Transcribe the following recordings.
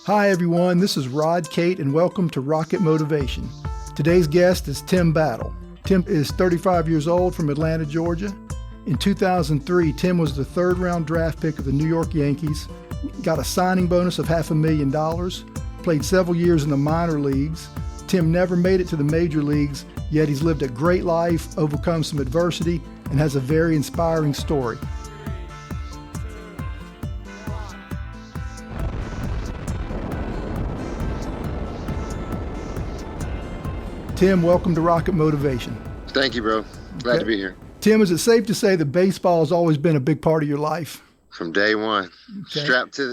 Hi everyone, this is Rod Kate and welcome to Rocket Motivation. Today's guest is Tim Battle. Tim is 35 years old from Atlanta, Georgia. In 2003, Tim was the third round draft pick of the New York Yankees, got a signing bonus of $500,000, played several years in the minor leagues. Tim never made it to the major leagues, yet he's lived a great life, overcome some adversity, and has a very inspiring story. Tim, welcome to Rocket Motivation. Thank you, bro. Glad to be here. Tim, is it safe to say that baseball has always been a big part of your life? From day one. Okay. Strapped to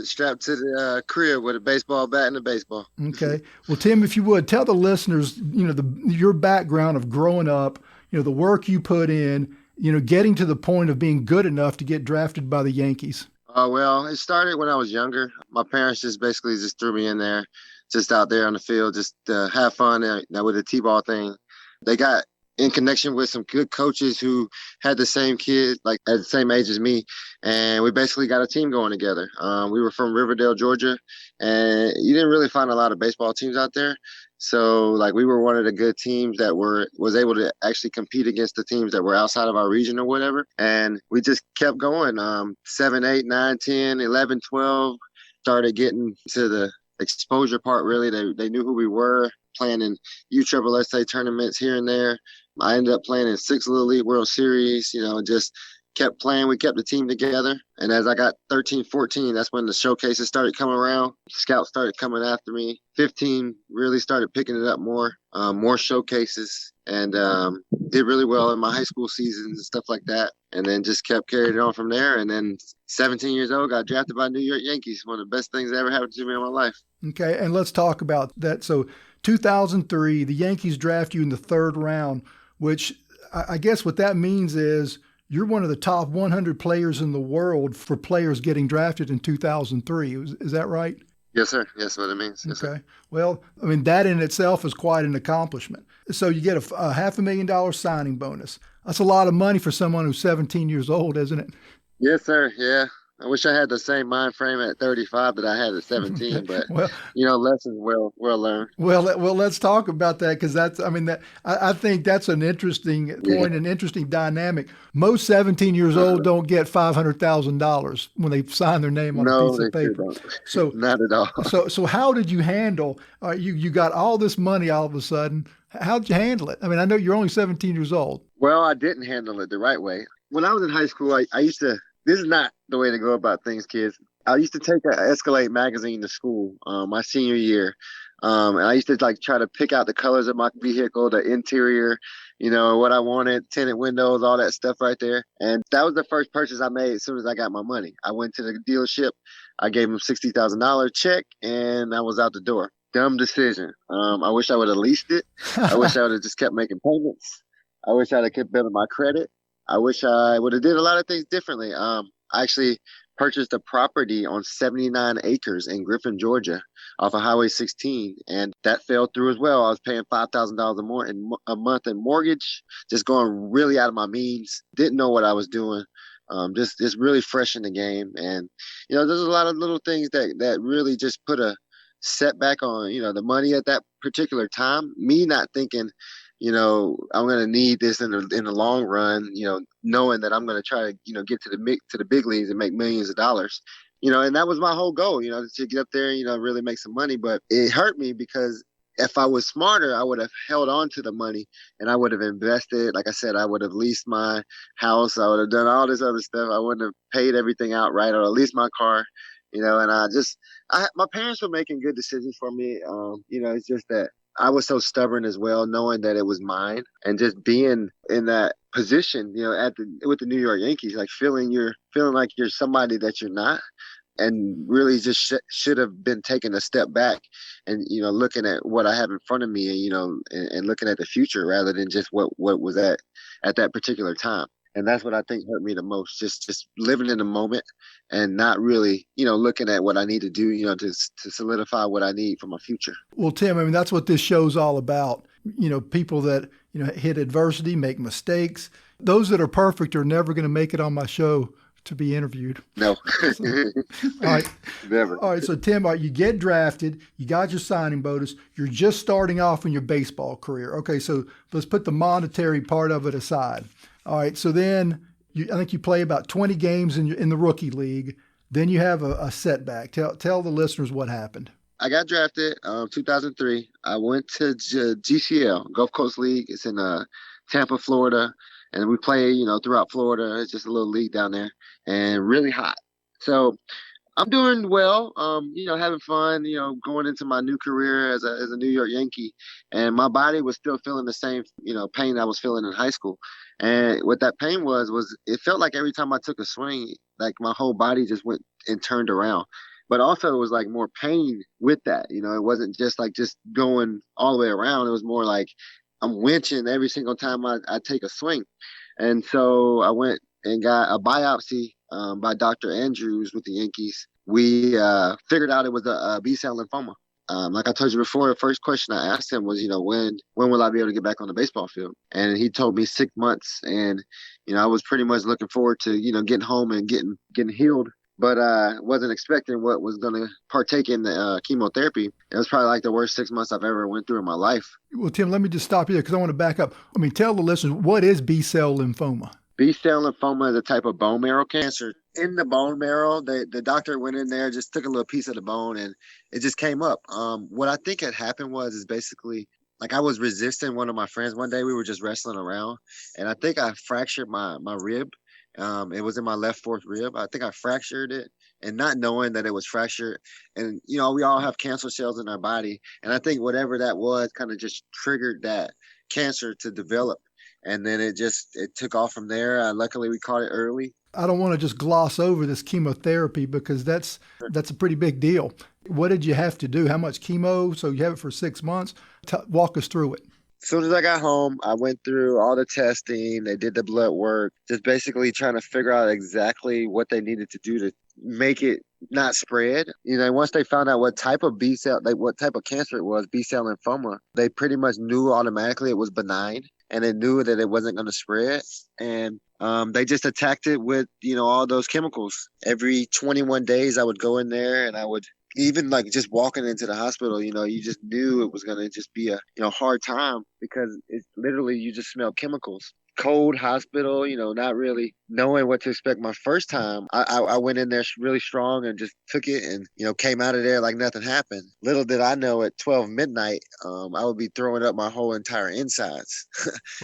the crib with a baseball bat and a baseball. Okay. Well, Tim, if you would, tell the listeners, your background of growing up, the work you put in, getting to the point of being good enough to get drafted by the Yankees. Well, it started when I was younger. My parents just threw me in there, just out there on the field, just to have fun with the T-ball thing. They got in connection with some good coaches who had the same kid, like at the same age as me. And we basically got a team going together. We were from Riverdale, Georgia, and you didn't really find a lot of baseball teams out there. So we were one of the good teams that was able to actually compete against the teams that were outside of our region or whatever. And we just kept going. 7, 8, 9, 10, 11, 12, started getting to the exposure part, really. They knew who we were, playing in USSSA tournaments here and there. I ended up playing in 6 Little League World Series, just kept playing. We kept the team together. And as I got 13, 14, that's when the showcases started coming around. Scouts started coming after me. 15 really started picking it up more showcases, and did really well in my high school seasons and stuff like that. And then just kept carrying it on from there. And then 17 years old, got drafted by New York Yankees. One of the best things that ever happened to me in my life. Okay, and let's talk about that. So 2003, the Yankees draft you in the third round, which I guess what that means is you're one of the top 100 players in the world for players getting drafted in 2003. Is that right? Yes, sir. Yes, what it means. Yes, okay. Sir. Well, that in itself is quite an accomplishment. So you get a $500,000 signing bonus. That's a lot of money for someone who's 17 years old, isn't it? Yes, sir. Yeah. I wish I had the same mind frame at 35 that I had at 17, but lessons well learned. Well, let's talk about that, because I think that's an interesting point, an interesting dynamic. Most 17 years old don't get $500,000 when they sign their name on a piece of paper. So not at all. So how did you handle? You got all this money all of a sudden. How'd you handle it? I know you're only 17 years old. Well, I didn't handle it the right way. When I was in high school, I used to. This is not the way to go about things, kids. I used to take an Escalade magazine to school my senior year. And I used to try to pick out the colors of my vehicle, the interior, what I wanted, tinted windows, all that stuff right there. And that was the first purchase I made as soon as I got my money. I went to the dealership. I gave them $60,000 check, and I was out the door. Dumb decision. I wish I would have leased it. I wish I would have just kept making payments. I wish I'd have kept building my credit. I wish I would have did a lot of things differently. I actually purchased a property on 79 acres in Griffin, Georgia, off of Highway 16, and that fell through as well. I was paying $5,000 a month in mortgage, just going really out of my means. Didn't know what I was doing. Just really fresh in the game, and there's a lot of little things that really just put a setback on the money at that particular time. Me not thinking, I'm going to need this in the long run, knowing that I'm going to try to, get to the big leagues and make millions of dollars, and that was my whole goal, to get up there, really make some money. But it hurt me because if I was smarter, I would have held on to the money and I would have invested. Like I said, I would have leased my house. I would have done all this other stuff. I wouldn't have paid everything outright or leased my car, and my parents were making good decisions for me. It's just that I was so stubborn as well, knowing that it was mine, and just being in that position, with the New York Yankees, feeling like you're somebody that you're not, and really just should have been taking a step back and looking at what I have in front of me, and looking at the future rather than just what was at that particular time. And that's what I think hurt me the most, just living in the moment and not really, looking at what I need to do, to solidify what I need for my future. Well, Tim, that's what this show's all about. People that, hit adversity, make mistakes. Those that are perfect are never going to make it on my show to be interviewed. No, So, all right. never. All right. So, Tim, all right, you get drafted, you got your signing bonus, you're just starting off in your baseball career. Okay. So let's put the monetary part of it aside. All right. So then I think you play about 20 games in the rookie league. Then you have a setback. Tell the listeners what happened. I got drafted 2003. I went to GCL, Gulf Coast League. It's in Tampa, Florida. And we play, throughout Florida. It's just a little league down there and really hot. So I'm doing well, having fun, going into my new career as a New York Yankee. And my body was still feeling the same, pain I was feeling in high school. And what that pain was it felt like every time I took a swing, like my whole body just went and turned around. But also it was like more pain with that. It wasn't just like just going all the way around. It was more like I'm winching every single time I take a swing. And so I went and got a biopsy by Dr. Andrews with the Yankees. We figured out it was a B-cell lymphoma. Like I told you before, the first question I asked him was, when will I be able to get back on the baseball field? And he told me 6 months. And, I was pretty much looking forward to, getting home and getting healed. But wasn't expecting what was going to partake in the chemotherapy. It was probably like the worst 6 months I've ever went through in my life. Well, Tim, let me just stop you there because I want to back up. Tell the listeners, what is B-cell lymphoma? B-cell lymphoma is a type of bone marrow cancer. In the bone marrow, the doctor went in there, just took a little piece of the bone, and it just came up. What I think had happened is basically, like I was resisting one of my friends one day. We were just wrestling around, and I think I fractured my rib. It was in my left fourth rib. I think I fractured it, and not knowing that it was fractured. And, we all have cancer cells in our body. And I think whatever that was kind of just triggered that cancer to develop. And then it took off from there. Luckily, we caught it early. I don't want to just gloss over this chemotherapy because that's a pretty big deal. What did you have to do? How much chemo? So you have it for 6 months. Walk us through it. As soon as I got home, I went through all the testing. They did the blood work, just basically trying to figure out exactly what they needed to do to make it not spread. Once they found out what type of what type of cancer it was, B-cell lymphoma, they pretty much knew automatically it was benign, and they knew that it wasn't going to spread. And they just attacked it with, all those chemicals. Every 21 days, I would go in there and I would, even like just walking into the hospital, you just knew it was going to just be a hard time because it's literally, you just smell chemicals. Cold hospital, not really knowing what to expect. My first time, I went in there really strong and just took it and, came out of there like nothing happened. Little did I know at 12 midnight, I would be throwing up my whole entire insides.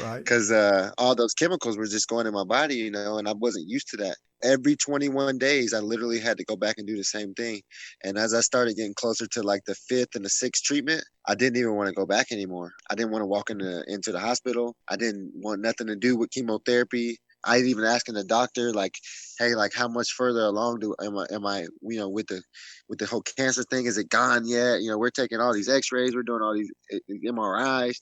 Right. Because all those chemicals were just going in my body, and I wasn't used to that. Every 21 days, I literally had to go back and do the same thing. And as I started getting closer to like the 5th and the 6th treatment, I didn't even want to go back anymore. I didn't want to walk into the hospital. I didn't want nothing to do with chemotherapy. I even asking the doctor, like, hey, like how much further along am I, with the whole cancer thing? Is it gone yet? We're taking all these x-rays, we're doing all these MRIs,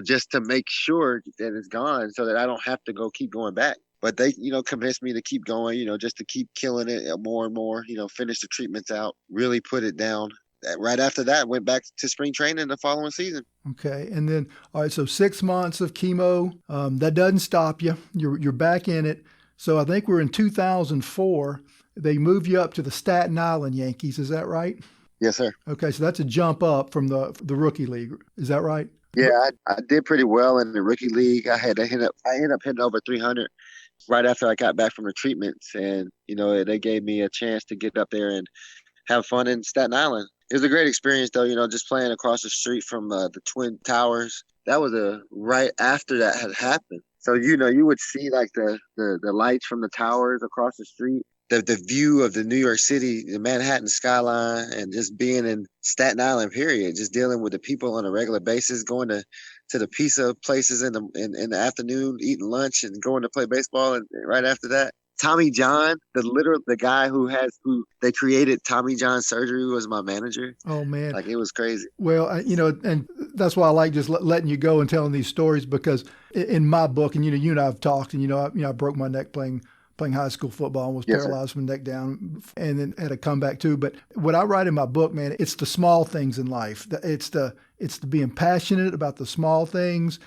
just to make sure that it's gone so that I don't have to keep going back. But they, convinced me to keep going, just to keep killing it more and more, finish the treatments out, really put it down. Right after that, went back to spring training the following season. Okay. And then, all right, so 6 months of chemo, that doesn't stop you. You're back in it. So I think we're in 2004. They moved you up to the Staten Island Yankees. Is that right? Yes, sir. Okay. So that's a jump up from the rookie league. Is that right? Yeah, I did pretty well in the rookie league. I ended up hitting over 300 right after I got back from the treatments. And, they gave me a chance to get up there and have fun in Staten Island. It was a great experience, though, just playing across the street from the Twin Towers. That was right after that had happened. So, you would see like the lights from the towers across the street, the view of the New York City, the Manhattan skyline, and just being in Staten Island, period, just dealing with the people on a regular basis, going to the pizza places in the afternoon, eating lunch and going to play baseball. And right after that, Tommy John, the guy who they created Tommy John surgery, was my manager. Oh man. Like, it was crazy. Well, and that's why I like just letting you go and telling these stories, because in my book, and you and I have talked, and I broke my neck playing high school football, almost paralyzed from the neck down, and then had a comeback too. But what I write in my book, man, it's the small things in life. It's the being passionate about the small things.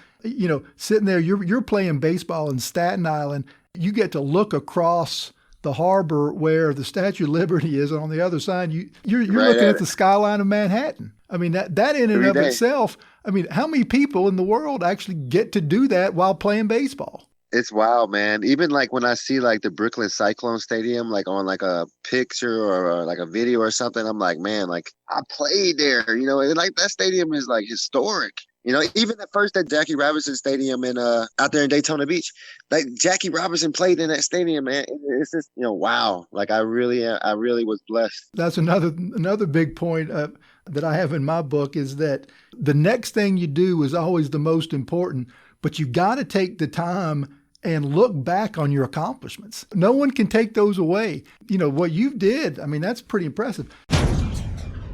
Sitting there, you're playing baseball in Staten Island. You get to look across the harbor where the Statue of Liberty is, and on the other side, you're Right looking at at it the skyline of Manhattan. I mean, that in and every of day. itself, I mean, how many people in the world actually get to do that while playing baseball? It's wild, man. Even like when I see like the Brooklyn Cyclone Stadium, like on like a picture or like a video or something, I'm like, man, like I played there, and like that stadium is like historic. Even at first that Jackie Robinson Stadium in out there in Daytona Beach, like Jackie Robinson played in that stadium, man. It's just, wow. Like I really was blessed. That's another big point that I have in my book is that the next thing you do is always the most important, but you got to take the time and look back on your accomplishments. No one can take those away. What you did, I mean, that's pretty impressive.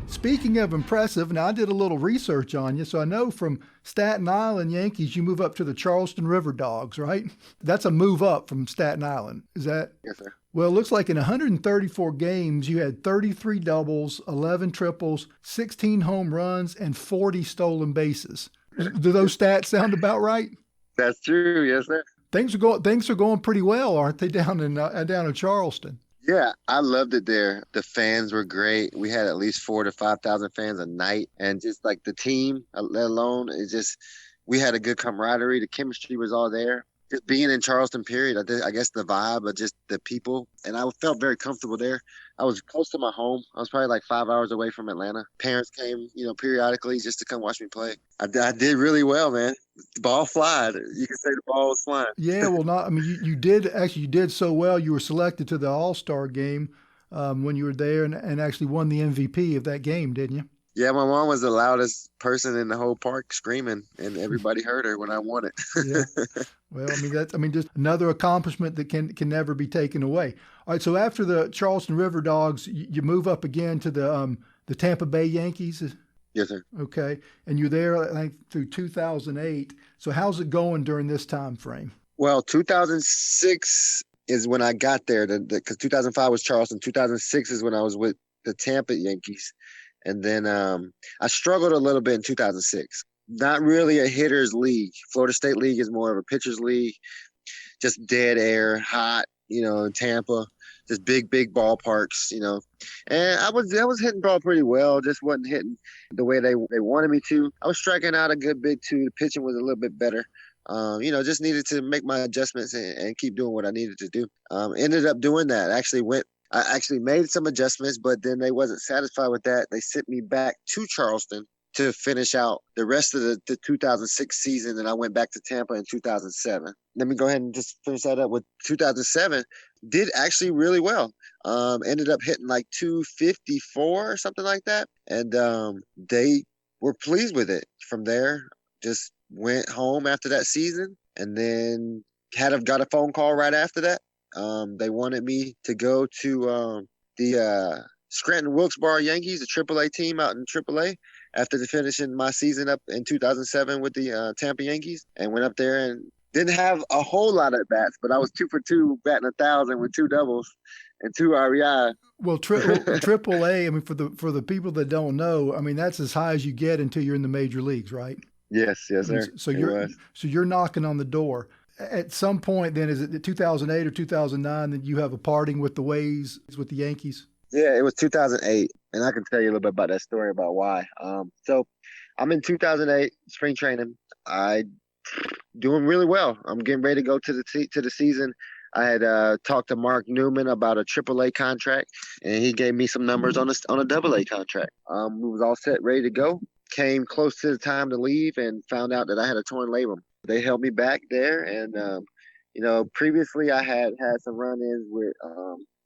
Speaking of impressive, now I did a little research on you, so I know from Staten Island Yankees, you move up to the Charleston River Dogs, right? That's a move up from Staten Island. Is that? Yes, sir. Well, it looks like in 134 games, you had 33 doubles, 11 triples, 16 home runs, and 40 stolen bases. Do those stats sound about right? That's true. Yes, sir. Things are going pretty well, aren't they, down in Charleston? Yeah, I loved it there. The fans were great. We had at least 4,000 to 5,000 fans a night, and just like the team, let alone, we had a good camaraderie. The chemistry was all there. Just being in Charleston, period. I guess the vibe of just the people, and I felt very comfortable there. I was close to my home. I was probably like 5 hours away from Atlanta. Parents came, periodically just to come watch me play. I did really well, man. The ball flied. You could say the ball was flying. Yeah, well, not. I mean, you did so well. You were selected to the All-Star game when you were there, and actually won the MVP of that game, didn't you? Yeah, my mom was the loudest person in the whole park screaming, and everybody heard her when I won it. Yeah. Well, just another accomplishment that can never be taken away. All right, so after the Charleston River Dogs, you move up again to the Tampa Bay Yankees. Yes, sir. Okay, and you're there, I think, through 2008. So how's it going during this time frame? Well, 2006 is when I got there, because 2005 was Charleston. 2006 is when I was with the Tampa Yankees. And then I struggled a little bit in 2006. Not really a hitter's league. Florida State League is more of a pitcher's league. Just dead air, hot, in Tampa. Just big ballparks, And I was hitting ball pretty well. Just wasn't hitting the way they wanted me to. I was striking out a good bit too. The pitching was a little bit better. Just needed to make my adjustments and keep doing what I needed to do. Ended up doing that. I actually made some adjustments, but then they wasn't satisfied with that. They sent me back to Charleston to finish out the rest of the 2006 season, and I went back to Tampa in 2007. Let me go ahead and just finish that up with 2007. Did actually really well. Ended up hitting like 254 or something like that, and they were pleased with it. From there, just went home after that season, and then got a phone call right after that. They wanted me to go to the Scranton Wilkes-Barre Yankees, the AAA team out in AAA, after finishing my season up in 2007 with the Tampa Yankees, and went up there and didn't have a whole lot of bats, but I was 2 for 2, batting 1,000 with 2 doubles and 2 RBI. Well, AAA. I mean, for the people that don't know, I mean, that's as high as you get until you're in the major leagues, right? Yes, sir. So you're knocking on the door. At some point, then, is it 2008 or 2009 that you have a parting with the ways with the Yankees? Yeah, it was 2008, and I can tell you a little bit about that story about why. So I'm in 2008 spring training. I doing really well. I'm getting ready to go to the season. I had talked to Mark Newman about a AAA contract, and he gave me some numbers on a AA contract. We was all set, ready to go. Came close to the time to leave, and found out that I had a torn labrum. They held me back there, and previously I had some run-ins with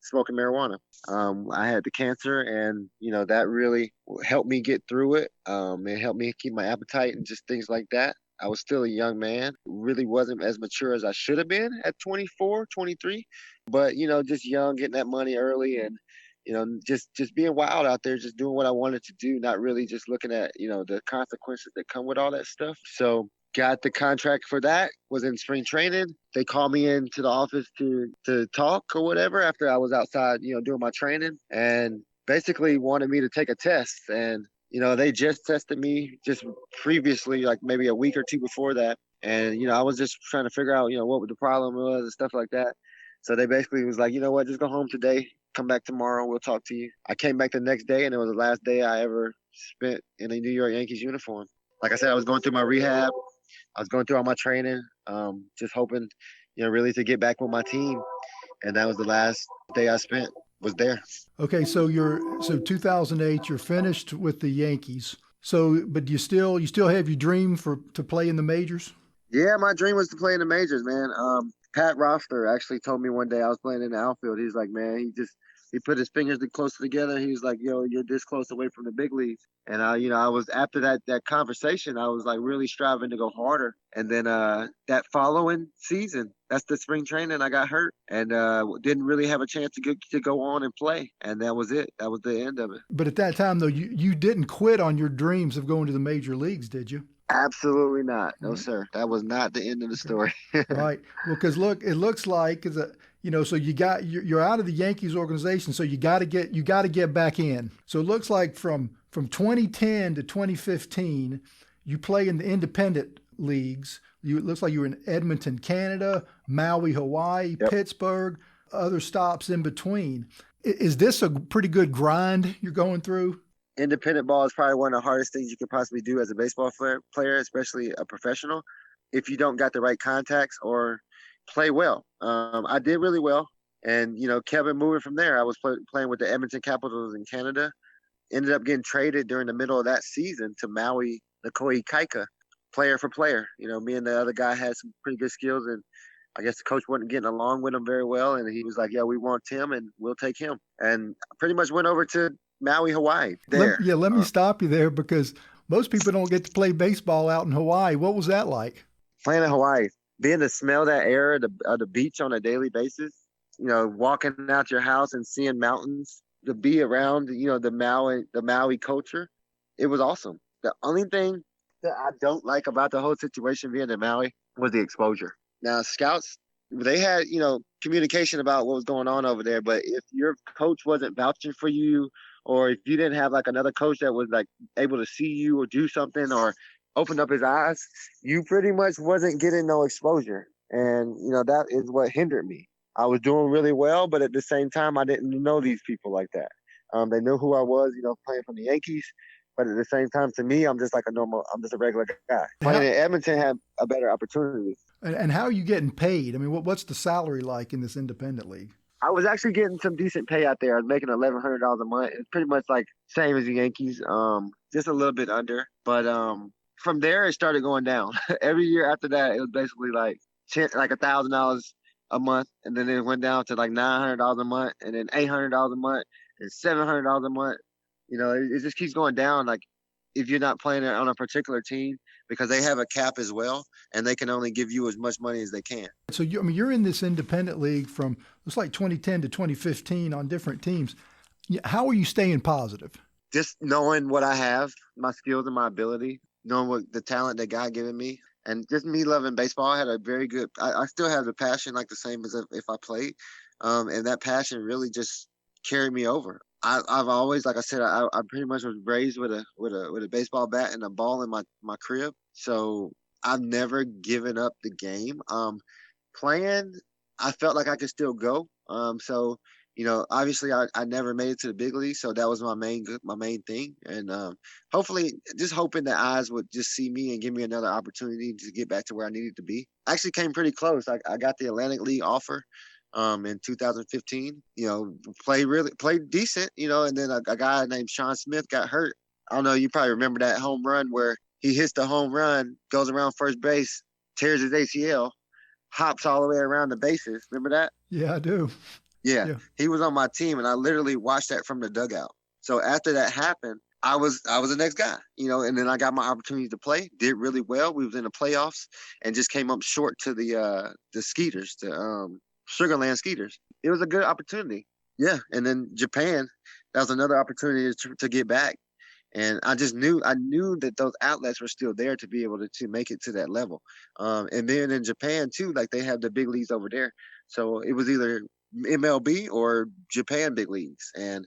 smoking marijuana. I had the cancer, and that really helped me get through it. It helped me keep my appetite and just things like that. I was still a young man, really wasn't as mature as I should have been at 24, 23, but just young, getting that money early, and just being wild out there, just doing what I wanted to do, not really just looking at the consequences that come with all that stuff. So got the contract for that, was in spring training. They called me into the office to talk or whatever after I was outside, doing my training, and basically wanted me to take a test. And, they just tested me just previously, like maybe a week or two before that. And, I was just trying to figure out, what the problem was and stuff like that. So they basically was like, you know what, just go home today, come back tomorrow, we'll talk to you. I came back the next day, and it was the last day I ever spent in a New York Yankees uniform. Like I said, I was going through my rehab. I was going through all my training, just hoping, really to get back with my team. And that was the last day I spent was there. Okay, so 2008, you're finished with the Yankees. So, but you still have your dream to play in the majors? Yeah, my dream was to play in the majors, man. Pat Roster actually told me one day I was playing in the outfield. He's like, man, he put his fingers close together. He was like, yo, you're this close away from the big leagues. And I was after that conversation, I was like really striving to go harder. And then that following season, that's the spring training, I got hurt and didn't really have a chance to go on and play. And that was it. That was the end of it. But at that time, though, you didn't quit on your dreams of going to the major leagues, did you? Absolutely not. No, Right. sir. That was not the end of the story. Right. Well, because look, it looks like so you're out of the Yankees organization, so you got to get back in. So it looks like from 2010 to 2015, you play in the independent leagues. It looks like you were in Edmonton, Canada, Maui, Hawaii, Yep. Pittsburgh, other stops in between. Is this a pretty good grind you're going through? Independent ball is probably one of the hardest things you could possibly do as a baseball player, especially a professional, if you don't got the right contacts or play well. I did really well, and kept it moving from there. I was playing with the Edmonton Capitals in Canada. Ended up getting traded during the middle of that season to Maui Nakoi Kaika, player for player. Me and the other guy had some pretty good skills, and I guess the coach wasn't getting along with him very well, and he was like, yeah, we want Tim, and we'll take him. And pretty much went over to Maui, Hawaii. There. Let me stop you there because most people don't get to play baseball out in Hawaii. What was that like? Playing in Hawaii, being to smell that air of the beach on a daily basis, walking out your house and seeing mountains, to be around, the Maui culture, it was awesome. The only thing that I don't like about the whole situation being in Maui was the exposure. Now, scouts, they had, communication about what was going on over there, but if your coach wasn't vouching for you, or if you didn't have like another coach that was like able to see you or do something or open up his eyes, you pretty much wasn't getting no exposure. And, that is what hindered me. I was doing really well, but at the same time, I didn't know these people like that. They knew who I was, playing for the Yankees. But at the same time, to me, I'm just a regular guy. Playing in Edmonton had a better opportunity. And how are you getting paid? I mean, what's the salary like in this independent league? I was actually getting some decent pay out there. I was making $1,100 a month. It's pretty much like same as the Yankees, just a little bit under. But from there, it started going down. Every year after that, it was basically like $1,000 a month, and then it went down to like $900 a month, and then $800 a month, and $700 a month. It just keeps going down. Like if you're not playing on a particular team, because they have a cap as well, and they can only give you as much money as they can. So you're in this independent league from it's like 2010 to 2015 on different teams. How are you staying positive? Just knowing what I have, my skills and my ability, knowing what the talent that God given me, and just me loving baseball. I had a very good. I still have the passion like the same as if I played, and that passion really just carried me over. I've always, like I said, I pretty much was raised with a baseball bat and a ball in my crib. So I've never given up the game. Playing, I felt like I could still go. So obviously I never made it to the big league, so that was my main thing. And hopefully, just hoping that eyes would just see me and give me another opportunity to get back to where I needed to be. I actually came pretty close. I got the Atlantic League offer. In 2015, played decent, and then a guy named Sean Smith got hurt. I don't know, you probably remember that home run where he hits the home run, goes around first base, tears his ACL, hops all the way around the bases. Remember that? Yeah, I do. Yeah. He was on my team, and I literally watched that from the dugout. So after that happened, I was the next guy, and then I got my opportunity to play, did really well. We was in the playoffs and just came up short to the Skeeters, Sugarland Skeeters. It was a good opportunity. Yeah. And then Japan, that was another opportunity to get back. And I knew that those outlets were still there to be able to make it to that level. And then in Japan too, like they have the big leagues over there. So it was either MLB or Japan big leagues, and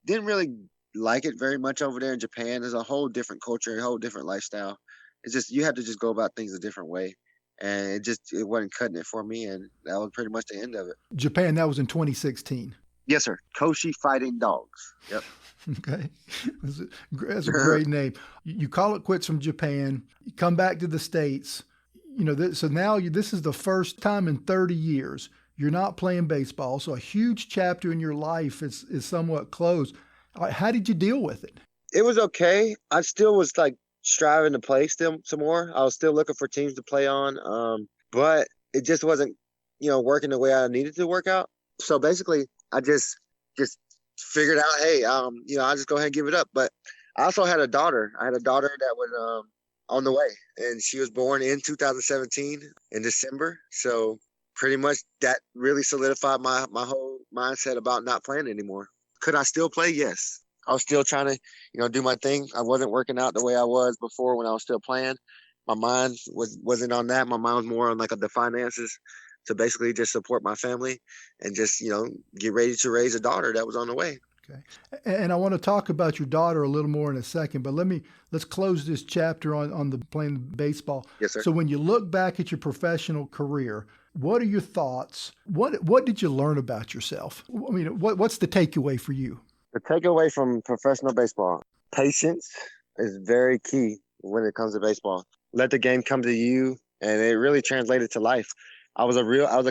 didn't really like it very much over there in Japan. There's a whole different culture, a whole different lifestyle. It's just, you have to just go about things a different way. and it wasn't cutting it for me, and that was pretty much the end of it. Japan, that was in 2016. Yes, sir. Koshi Fighting Dogs. Yep. Okay. That's a great name. You call it quits from Japan. You come back to the States. So now this is the first time in 30 years you're not playing baseball. So a huge chapter in your life is somewhat closed. How did you deal with it? It was okay. I still was like striving to play some more. I was still looking for teams to play on. But it just wasn't, working the way I needed to work out. So basically I just figured out, hey, I'll just go ahead and give it up. But I also had a daughter. I had a daughter that was on the way, and she was born in 2017 in December. So pretty much that really solidified my whole mindset about not playing anymore. Could I still play? Yes. I was still trying to, do my thing. I wasn't working out the way I was before when I was still playing. My mind wasn't on that. My mind was more on like the finances to basically just support my family and just, get ready to raise a daughter that was on the way. Okay. And I want to talk about your daughter a little more in a second, but let's close this chapter on the playing baseball. Yes, sir. So when you look back at your professional career, what are your thoughts? What did you learn about yourself? I mean, what's the takeaway for you? The takeaway from professional baseball: patience is very key when it comes to baseball. Let the game come to you, and it really translated to life. I was a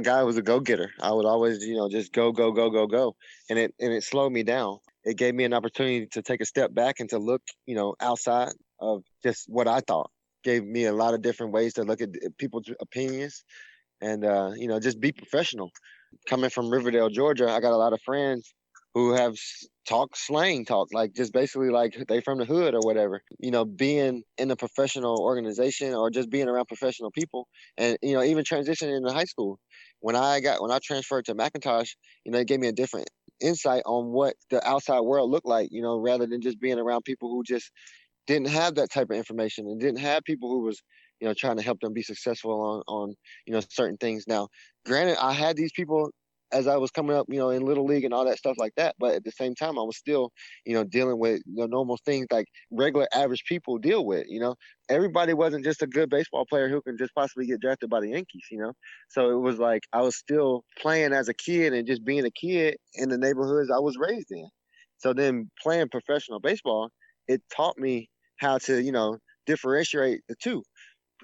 guy who was a go-getter. I would always, just go, go, go, go, go. And it slowed me down. It gave me an opportunity to take a step back and to look, outside of just what I thought. Gave me a lot of different ways to look at people's opinions and, just be professional. Coming from Riverdale, Georgia, I got a lot of friends who have slang talk, like just basically like they from the hood or whatever. Being in a professional organization or just being around professional people, and even transitioning into high school. When I transferred to McIntosh, it gave me a different insight on what the outside world looked like. Rather than just being around people who just didn't have that type of information and didn't have people who was trying to help them be successful on certain things. Now, granted, I had these people as I was coming up, in Little League and all that stuff like that. But at the same time, I was still, dealing with normal things like regular average people deal with. Everybody wasn't just a good baseball player who can just possibly get drafted by the Yankees, So it was like I was still playing as a kid and just being a kid in the neighborhoods I was raised in. So then playing professional baseball, it taught me how to, differentiate the two.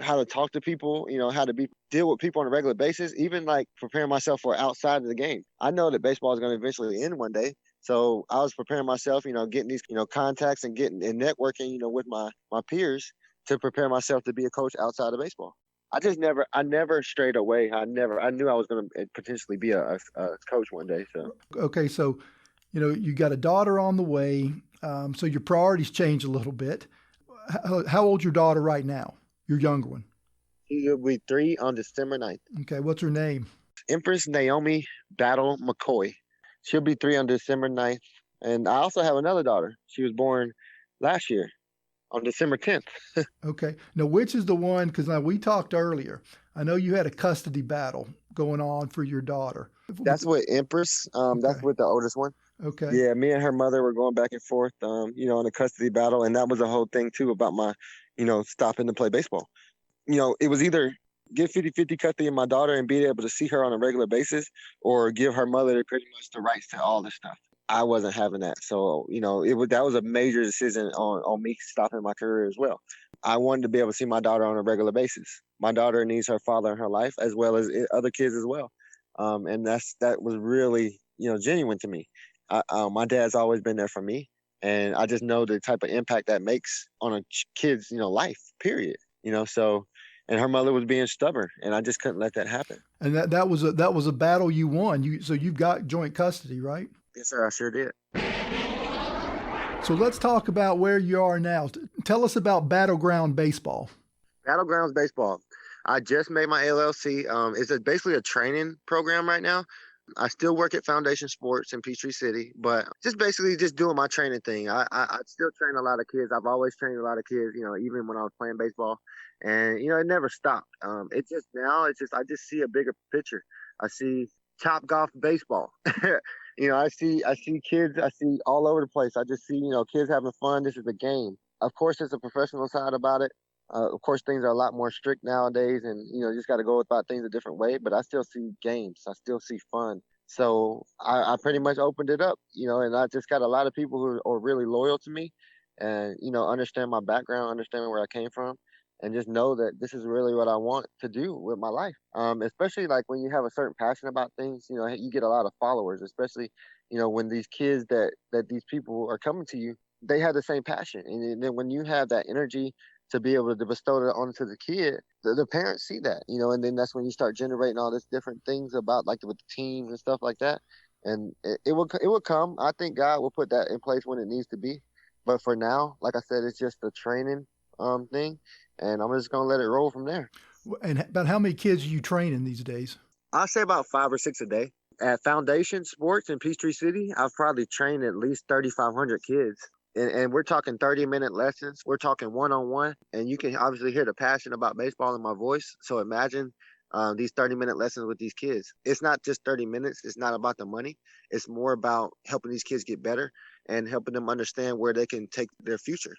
How to talk to people, how to deal with people on a regular basis, even like preparing myself for outside of the game. I know that baseball is going to eventually end one day. So I was preparing myself, getting these, contacts and getting and networking, with my peers to prepare myself to be a coach outside of baseball. I never strayed away. I knew I was going to potentially be a coach one day. So, okay. So, you got a daughter on the way. So your priorities change a little bit. How old's your daughter right now? Your younger one? She'll be 3 on December 9th. Okay, what's her name? Empress Naomi Battle McCoy. She'll be 3 on December 9th. And I also have another daughter. She was born last year on December 10th. Okay. Now, which is the one, because now we talked earlier, I know you had a custody battle going on for your daughter. That's with Empress. That's with the oldest one. Okay. Yeah, me and her mother were going back and forth, in a custody battle. And that was a whole thing, too, about my stopping to play baseball. It was either get 50-50 custody of my daughter and be able to see her on a regular basis, or give her mother pretty much the rights to all this stuff. I wasn't having that. So, that was a major decision on me stopping my career as well. I wanted to be able to see my daughter on a regular basis. My daughter needs her father in her life as well as other kids as well. And that was really, genuine to me. My dad's always been there for me. And I just know the type of impact that makes on a kid's, life, period. So, and her mother was being stubborn, and I just couldn't let that happen. And that was a battle you won. So you've got joint custody, right? Yes, sir. I sure did. So let's talk about where you are now. Tell us about Battleground Baseball. Battlegrounds Baseball. I just made my LLC. It's basically a training program right now. I still work at Foundation Sports in Peachtree City, but just basically just doing my training thing. I still train a lot of kids. I've always trained a lot of kids, even when I was playing baseball, and, it never stopped. I just see a bigger picture. I see Top Golf baseball. I see kids. I see all over the place. I just see, kids having fun. This is a game. Of course, there's a professional side about it. Of course, things are a lot more strict nowadays, and you just got to go about things a different way. But I still see games. I still see fun. So I pretty much opened it up, and I just got a lot of people who are really loyal to me, and understand my background, understand where I came from, and just know that this is really what I want to do with my life. Especially like when you have a certain passion about things, you get a lot of followers. Especially, when these kids that these people are coming to you, they have the same passion, and then when you have that energy to be able to bestow it onto the kid, the parents see that, and then that's when you start generating all this different things about like with the teams and stuff like that. And it will come. I think God will put that in place when it needs to be. But for now, like I said, it's just a training thing, and I'm just gonna let it roll from there. And about how many kids are you training these days? I say about 5 or 6 a day. At Foundation Sports in Peachtree City, I've probably trained at least 3,500 kids. And we're talking 30-minute lessons. We're talking one-on-one. And you can obviously hear the passion about baseball in my voice. So imagine these 30-minute lessons with these kids. It's not just 30 minutes. It's not about the money. It's more about helping these kids get better and helping them understand where they can take their future,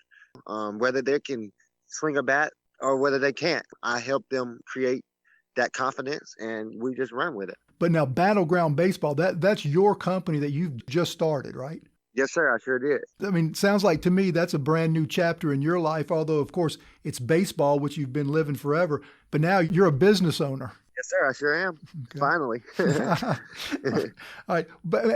whether they can swing a bat or whether they can't. I help them create that confidence, and we just run with it. But now Battleground Baseball, that's your company that you've just started, right? Yes, sir. I sure did. I mean, sounds like to me that's a brand new chapter in your life, although, of course, it's baseball, which you've been living forever. But now you're a business owner. Yes, sir. I sure am. Okay. Finally. All right.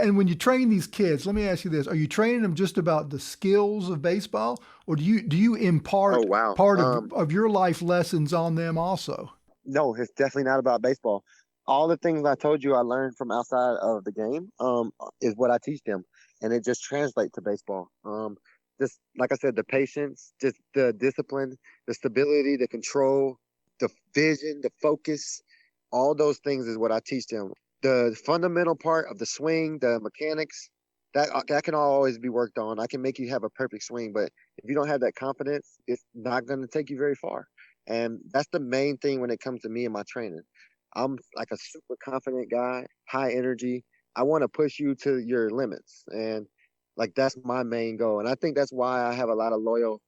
And when you train these kids, let me ask you this. Are you training them just about the skills of baseball, or do you impart part of your life lessons on them also? No, it's definitely not about baseball. All the things I told you I learned from outside of the game is what I teach them. And it just translates to baseball. Just like I said, the patience, just the discipline, the stability, the control, the vision, the focus, all those things is what I teach them. The fundamental part of the swing, the mechanics, that can always be worked on. I can make you have a perfect swing, but if you don't have that confidence, it's not going to take you very far. And that's the main thing when it comes to me and my training. I'm like a super confident guy, high energy. I want to push you to your limits. And like, that's my main goal. And I think that's why I have a lot of loyal,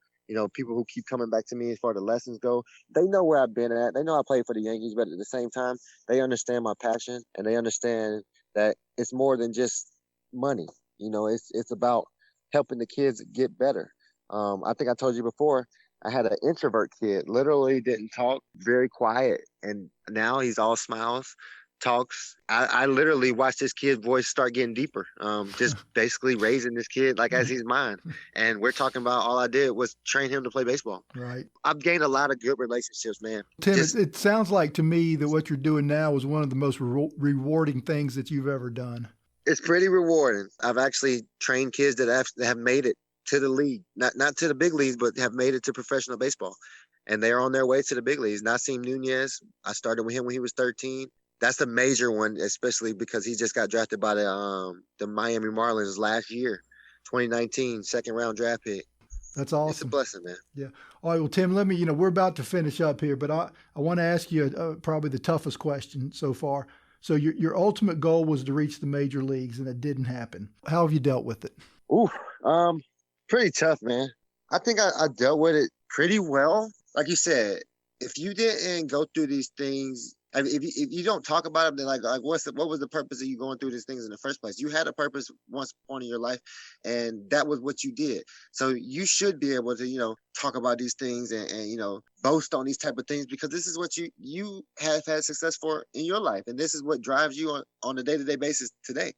people who keep coming back to me as far as the lessons go. They know where I've been at. They know I played for the Yankees, but at the same time, they understand my passion, and they understand that it's more than just money. It's about helping the kids get better. I think I told you before, I had an introvert kid, literally didn't talk, very quiet. And now he's all smiles, talks. I literally watched this kid's voice start getting deeper, just basically raising this kid like as he's mine. And we're talking about all I did was train him to play baseball. Right. I've gained a lot of good relationships, man. Tim, it sounds like to me that what you're doing now is one of the most rewarding things that you've ever done. It's pretty rewarding. I've actually trained kids that have made it to the league, not to the big leagues, but have made it to professional baseball. And they're on their way to the big leagues. Nasim Nunez, I started with him when he was 13. That's the major one, especially because he just got drafted by the Miami Marlins last year, 2019, second round draft pick. That's awesome. It's a blessing, man. Yeah. All right. Well, Tim, let me, we're about to finish up here, but I want to ask you probably the toughest question so far. So your ultimate goal was to reach the major leagues, and it didn't happen. How have you dealt with it? Pretty tough, man. I think I dealt with it pretty well. Like you said, if you didn't go through these things, I mean, if you don't talk about them, then like what was the purpose of you going through these things in the first place? You had a purpose once upon in your life, and that was what you did. So you should be able to, talk about these things and boast on these type of things, because this is what you have had success for in your life, and this is what drives you on a day-to-day basis today.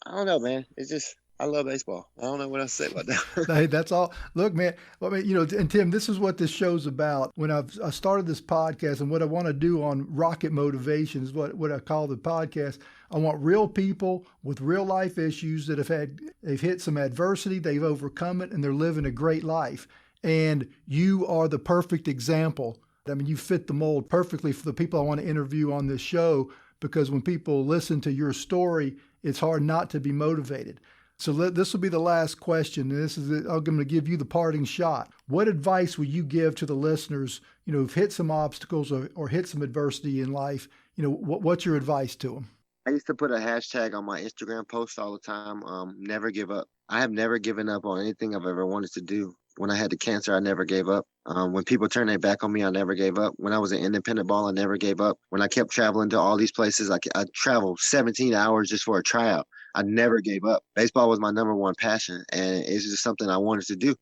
I don't know, man. It's just, I love baseball. I don't know what else to say about that. Hey, that's all. Look, man, and Tim, this is what this show's about. When I started this podcast, and what I want to do on Rocket Motivation is what I call the podcast. I want real people with real life issues that they've hit some adversity, they've overcome it, and they're living a great life. And you are the perfect example. I mean, you fit the mold perfectly for the people I want to interview on this show, because when people listen to your story, it's hard not to be motivated. So this will be the last question. And I'm going to give you the parting shot. What advice would you give to the listeners, who've hit some obstacles or hit some adversity in life? What's your advice to them? I used to put a hashtag on my Instagram posts all the time. Never give up. I have never given up on anything I've ever wanted to do. When I had the cancer, I never gave up. When people turned their back on me, I never gave up. When I was in independent ball, I never gave up. When I kept traveling to all these places, I traveled 17 hours just for a tryout. I never gave up. Baseball was my number one passion, and it's just something I wanted to do.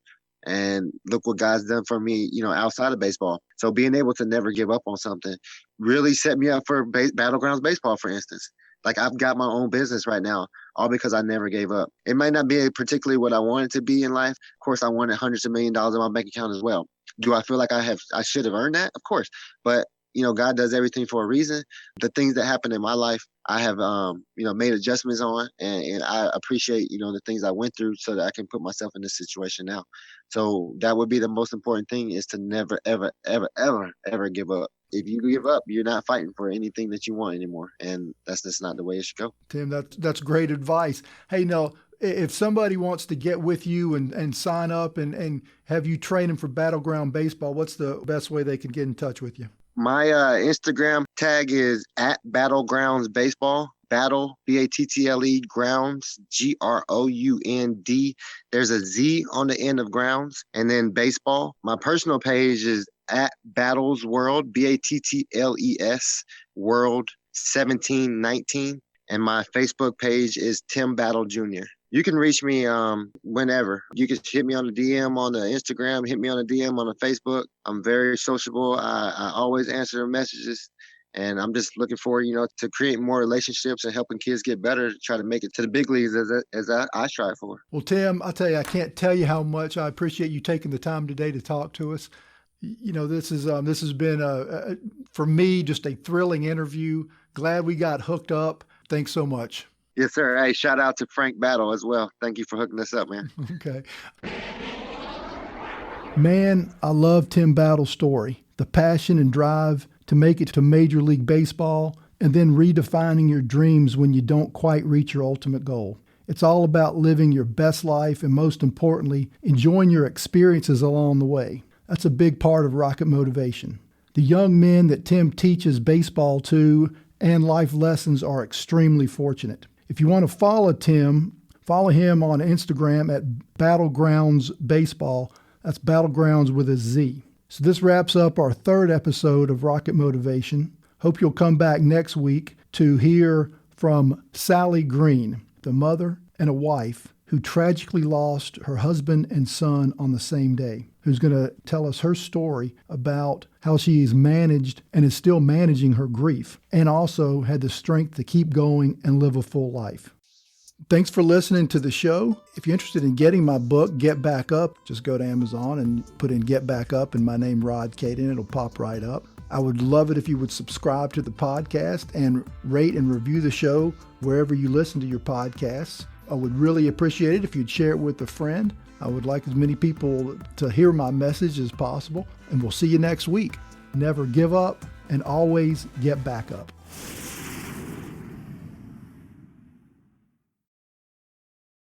And look what God's done for me, outside of baseball. So being able to never give up on something really set me up for Battlegrounds baseball, for instance. Like I've got my own business right now, all because I never gave up. It might not be particularly what I wanted to be in life. Of course, I wanted hundreds of $millions in my bank account as well. Do I feel like I should have earned that? Of course. But, God does everything for a reason. The things that happen in my life, I have, made adjustments on, and I appreciate, the things I went through so that I can put myself in this situation now. So that would be the most important thing, is to never, ever, ever, ever, ever give up. If you give up, you're not fighting for anything that you want anymore. And that's just not the way it should go. Tim, that's great advice. Hey, now, if somebody wants to get with you and sign up and have you train them for Battleground Baseball, what's the best way they can get in touch with you? My Instagram tag is @Battlegrounds Battle, BATTLE, grounds, GROUND. There's a Z on the end of grounds, and then baseball. My personal page is @Battles World, BATTLES World 1719, and my Facebook page is Tim Battle Jr. You can reach me whenever. You can hit me on the DM on the Instagram, hit me on the DM on the Facebook. I'm very sociable. I always answer the messages. And I'm just looking forward, to create more relationships and helping kids get better to try to make it to the big leagues as I strive for. Well, Tim, I'll tell you, I can't tell you how much I appreciate you taking the time today to talk to us. This has been, for me, just a thrilling interview. Glad we got hooked up. Thanks so much. Yes, sir. Hey, shout out to Frank Battle as well. Thank you for hooking us up, man. Okay. Man, I love Tim Battle's story. The passion and drive to make it to Major League Baseball, and then redefining your dreams when you don't quite reach your ultimate goal. It's all about living your best life and, most importantly, enjoying your experiences along the way. That's a big part of Rocket Motivation. The young men that Tim teaches baseball to and life lessons are extremely fortunate. If you want to follow Tim, follow him on Instagram at Battlegrounds Baseball. That's Battlegrounds with a Z. So this wraps up our third episode of Rocket Motivation. Hope you'll come back next week to hear from Sally Green, the mother and a wife who tragically lost her husband and son on the same day, who's going to tell us her story about how she's managed and is still managing her grief, and also had the strength to keep going and live a full life. Thanks for listening to the show. If you're interested in getting my book, Get Back Up, just go to Amazon and put in Get Back Up and my name, Rod Caden. It'll pop right up. I would love it if you would subscribe to the podcast and rate and review the show wherever you listen to your podcasts. I would really appreciate it if you'd share it with a friend. I would like as many people to hear my message as possible. And we'll see you next week. Never give up and always get back up.